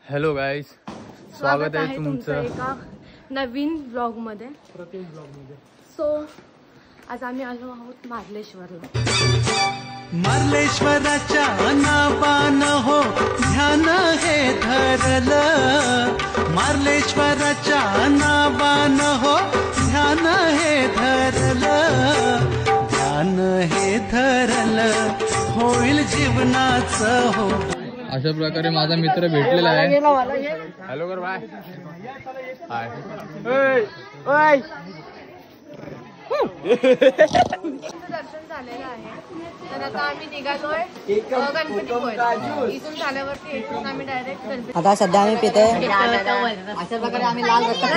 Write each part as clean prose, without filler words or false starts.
Hello guys, स्वागत आहे तुमचं एका नवीन ब्लॉग मध्ये. सो आज आम्ही आलो आहोत मार्लेश्वरला. मार्लेश्वराच्या अनापान हो ध्यान हे धरलं. मार्लेश्वराच्या अनापान हो ध्यान हे धरलं. ध्यान हे धरलं होईल जीवनाचं हो. अशा प्रकारे माझा मित्र भेटलेला आहे. हॅलो कर बाय. हाय. दर्शन झालेलं आहे. तर आता आम्ही निघालोय गणपतीपुळे. इथून झाल्यावरती इथून आम्ही डायरेक्ट गणपती. आता सध्या आम्ही पिते अशा प्रकारे आम्ही लाल रस्ता.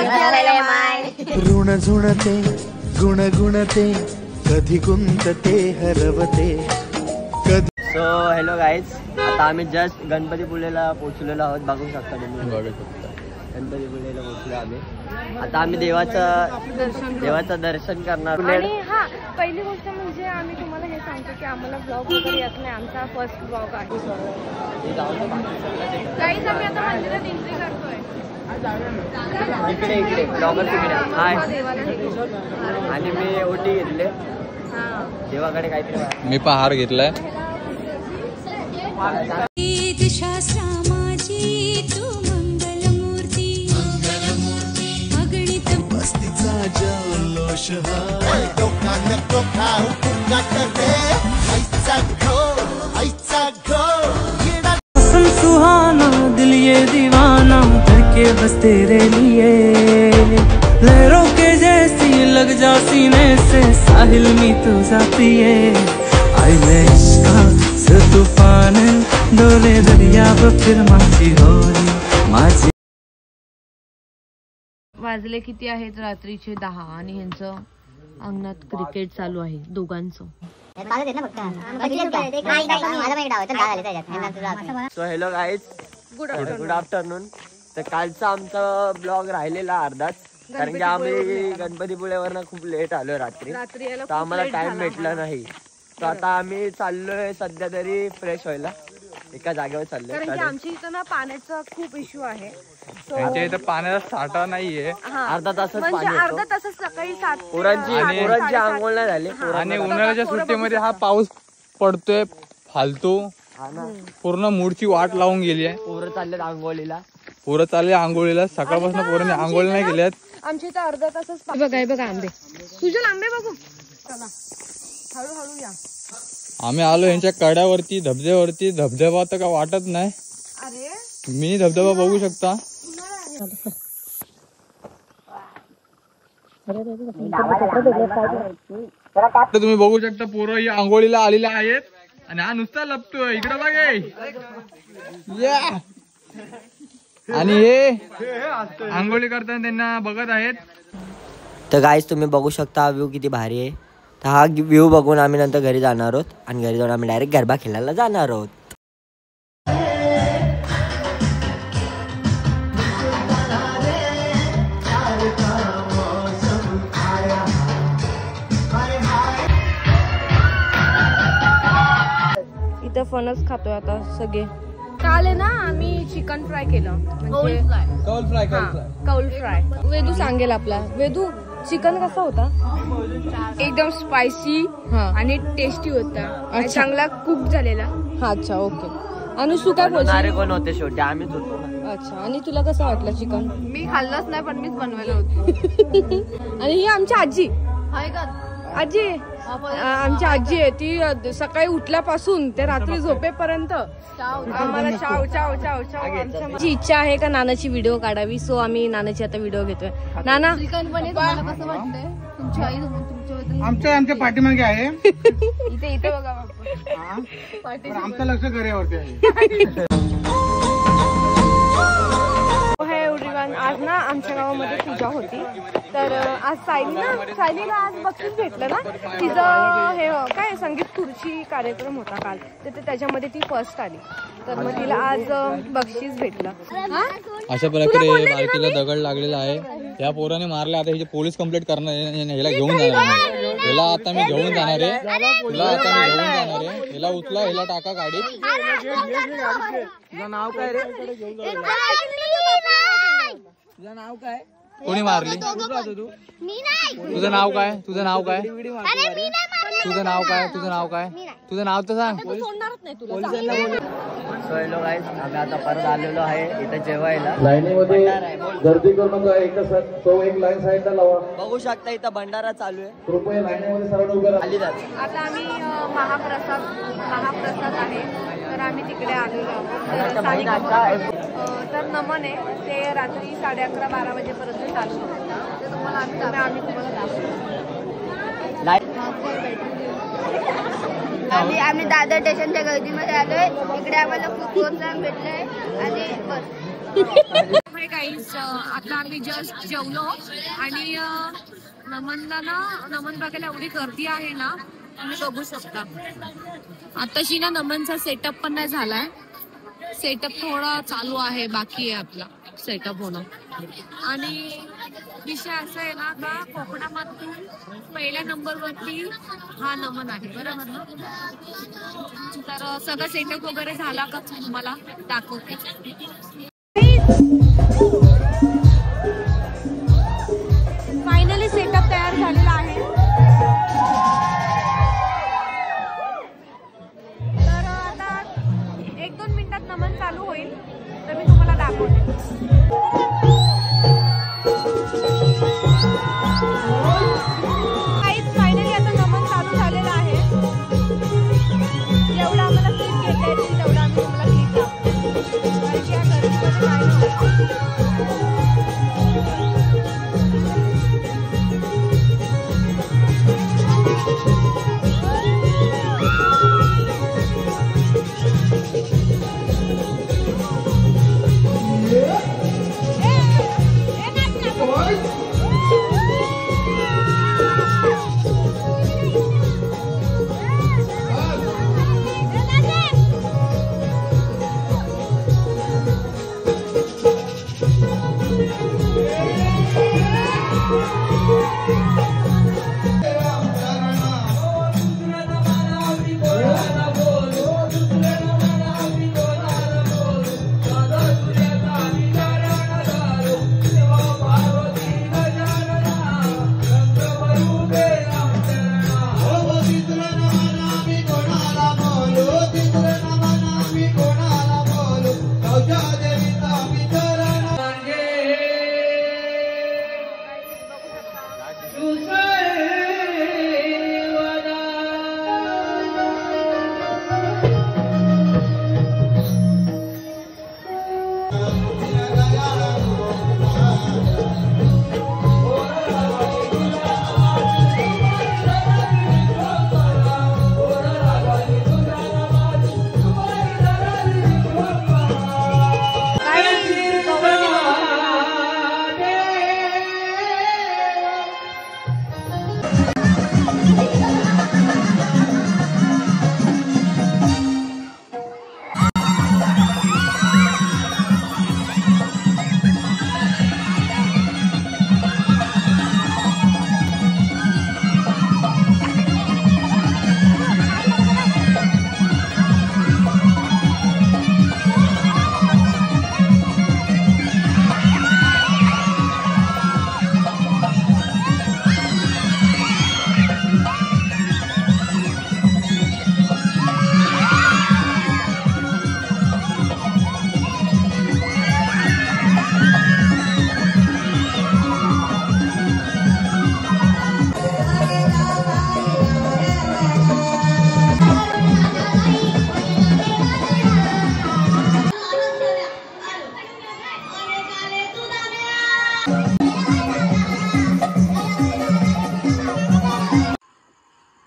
ऋण झुणते गुणगुणते कधी गुंतते हरवते कधी. सो हॅलो गाईज, आता आम्ही जस्ट गणपतीपुळेला पोहोचलेलो आहोत. बघू शकता तुम्ही, गणपतीपुळेला पोहोचलो आम्ही. आता आम्ही देवाचं दर्शन करणार. आणि हा पहिली गोष्ट म्हणजे आम्ही तुम्हाला हे सांगतो की आम्हाला ब्लॉग वगैरे येत नाही. आमचा फर्स्ट ब्लॉग आहे. काहीच आम्ही आता मंदिरात एंट्री करतोय. इकडे ब्लॉगर तिकडे. हाय. आणि मी ओटी घेतले देवाकडे काहीतरी. मी पहार घेतलाय. सुहाना दिल ये दीवाना करके बस तेरे लिए. लहरों के जैसी लग जा सीने से साहिल में तू जाती है. आइले इश्का से तूफान डोले दरिया फिर माझी होली माझी. वाजले किती आहेत? रात्रीचे 10. आणि ह्यांचं अंगणात क्रिकेट चालू आहे दोघांचं. So hello guys, good afternoon. तर कालचा आमचा ब्लॉग राहिलेला अर्धाच, कारण की आम्ही गणपतीपुळेवरनं खूप लेट आलोय रात्री. तर आम्हाला टाइम भेटला नाही. तर आता आम्ही चाललोय सध्या तरी फ्रेश व्हायला. एका जागेवर चाललोय कारण की आमच्या इथं ना पाण्याचा खूप इश्यू आहे. त्यांच्या इथं पाण्याचा साठा नाहीये. अर्धा तासच म्हणजे पाणी अर्धा तासच सकाळी 7 पोरांची आंघोळ नाही झाली. आणि उन्हाळ्याच्या सुट्टीमध्ये हा पाऊस पडतोय फालतू. पूर्ण मूडची वाट लावून गेली आहे. पोरं चाललेत आंघोळीला. पोरं चालले आंघोळीला. सकाळपासून पोरांनी आंघोळ नाही केल्यात. आमच्या इथं अर्धा तासच. बघा आंबे. तुझे आंबे बघू. चला हळूहळू या. आम्ही आलो यांच्या कड्यावरती, धबधब्यावरती. धबधबा तर का वाटत नाही. अरे मिनी धबधबा बघू शकता. तुम्ही बघू शकता पोरं ही आंघोळीला आलेल्या आहेत. आणि हा नुसता लपतोय. इकडे बघे. आणि हे आंघोळी करताना त्यांना बघत आहेत. तर गाईज तुम्ही बघू शकता हा व्ह्यू किती भारी आहे. तर हा व्ह्यू बघून आम्ही नंतर घरी जाणार आहोत. आणि घरी जाऊन आम्ही डायरेक्ट गरबा खेळायला जाणार आहोत. इथं फणस खातोय आता सगळे. काल आहे ना आम्ही चिकन फ्राय केलं. म्हणजे कौल फ्राय. वेदू सांगेल आपला. वेदू, चिकन कसा होता? एकदम स्पायसी आणि टेस्टी होता. चांगला कुक झालेला. अच्छा, ओके. आणि सुका बोलणार कोण होते शेवटी? आम्हीच होतो. अच्छा. आणि तुला कसं वाटलं चिकन? मी खाल्लंच नाही, पण मीच बनवायला होती. आणि ही आमची आजी. आजी आमची आजी आहे. ती सकाळी उठल्यापासून ते रात्री झोपेपर्यंत आम्हाला चाव चाव चाव चाव. आमची इच्छा आहे का नानाची व्हिडिओ काढावी. सो आम्ही नानाची आता व्हिडिओ घेतोय. नाना, कसं वाटतंय तुमची आई आमच्या पाठीमागे आहे. इथे बघा. आमचं लक्ष घरावरती आहे. आज ना आमच्या गावामध्ये पूजा होती. तर आज सायलीला आज बक्षीस भेटलं ना. तिचं हे काय संगीत खुर्ची कार्यक्रम होता काल. तर त्याच्यामध्ये ती फर्स्ट आली. तर मग तिला आज बक्षीस भेटलं. अशा प्रकारे बारकीला दगड लागलेला आहे. या पोराने मारला. आता हिची पोलीस कंप्लेंट करणार. ह्याला घेऊन जाणार. हिला आता मी घेऊन जाणार आहे, तुला आता मी घेऊन जाणार आहे. हिला उचला, हिला टाका गाडीत. तुझं नाव काय रे? तुझं नाव काय? कोणी मारली? तुझं नाव काय? तुझं नाव काय? तुझं नाव काय? तुझं नाव काय? तुझं नाव तर सांग. सोयलो गाईस, आम्ही आता परत आलेलो आहे इथं जेवायला. लाईनीमध्ये गर्दी करू नका. एक लाईन साईडला लावा. बघू शकता इथं भंडारा चालू आहे. कृपया लाईनीमध्ये सर्व उभे राहा. आली जात. आता आम्ही महाप्रसाद आहे, तर आम्ही तिकडे आलेलो आहोत. तर नमन आहे ते रात्री 11:30-12 वाजेपर्यंत चालू होतं. ते तुम्हाला आम्ही तुम्हाला दाखवतो. आम्ही दादर स्टेशनच्या गर्दीमध्ये आलोय. इकडे आम्हाला खूप प्रोत्साहन भेटलंय आणि बस. आता आम्ही जस्ट जेवलो आणि नमन बघायला एवढी गर्दी आहे ना, तुम्ही बघू शकता. आताशी ना नमनचा सेटअप पण नाही झालाय. सेटअप थोडा चालू आहे, बाकी आहे आपला सेटअप होणं. आणि विषय असा आहे ना का कोकणामधून पहिल्या नंबरवरती हा नमन आहे, बरोबर ना. तर सगळं सेटअप वगैरे झाला का तुम्हाला दाखवते. फायनली सेटअप तयार झालेला आहे. तर आता 1-2 मिनिटात नमन चालू होईल, तर मी तुम्हाला दाखवते. फायनली आता नमन चालू झालेलं आहे. जेवढं आम्हाला क्लिप घेता येतील तेवढं आम्ही तुम्हाला क्लिप दाखवतो. कारण की या गर्दीमध्ये काय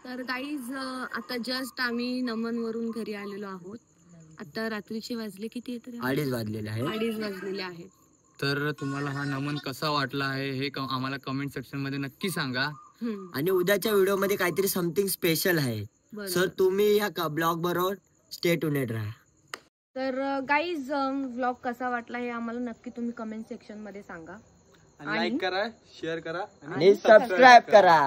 तर गाईज आता जस्ट आम्ही नमन वरून घरी आलेलो आहोत. आता रात्रीचे वाजले किती आहे? 2:30 वाजलेले आहे. 2:30 वाजलेले आहेत. तर तुम्हाला हा नमन कसा वाटला आहे हे आम्हाला कमेंट सेक्शन मध्ये नक्की सांगा. आणि उद्याच्या व्हिडिओ मध्ये काहीतरी समथिंग स्पेशल आहे. सर तुम्ही या ब्लॉग बरोबर स्टे ट्यून्ड राहा. तर गाईज व्लॉग कसा वाटला हे आम्हाला नक्की तुम्ही कमेंट सेक्शन मध्ये सांगा. लाईक करा, शेअर करा आणि सबस्क्राईब करा.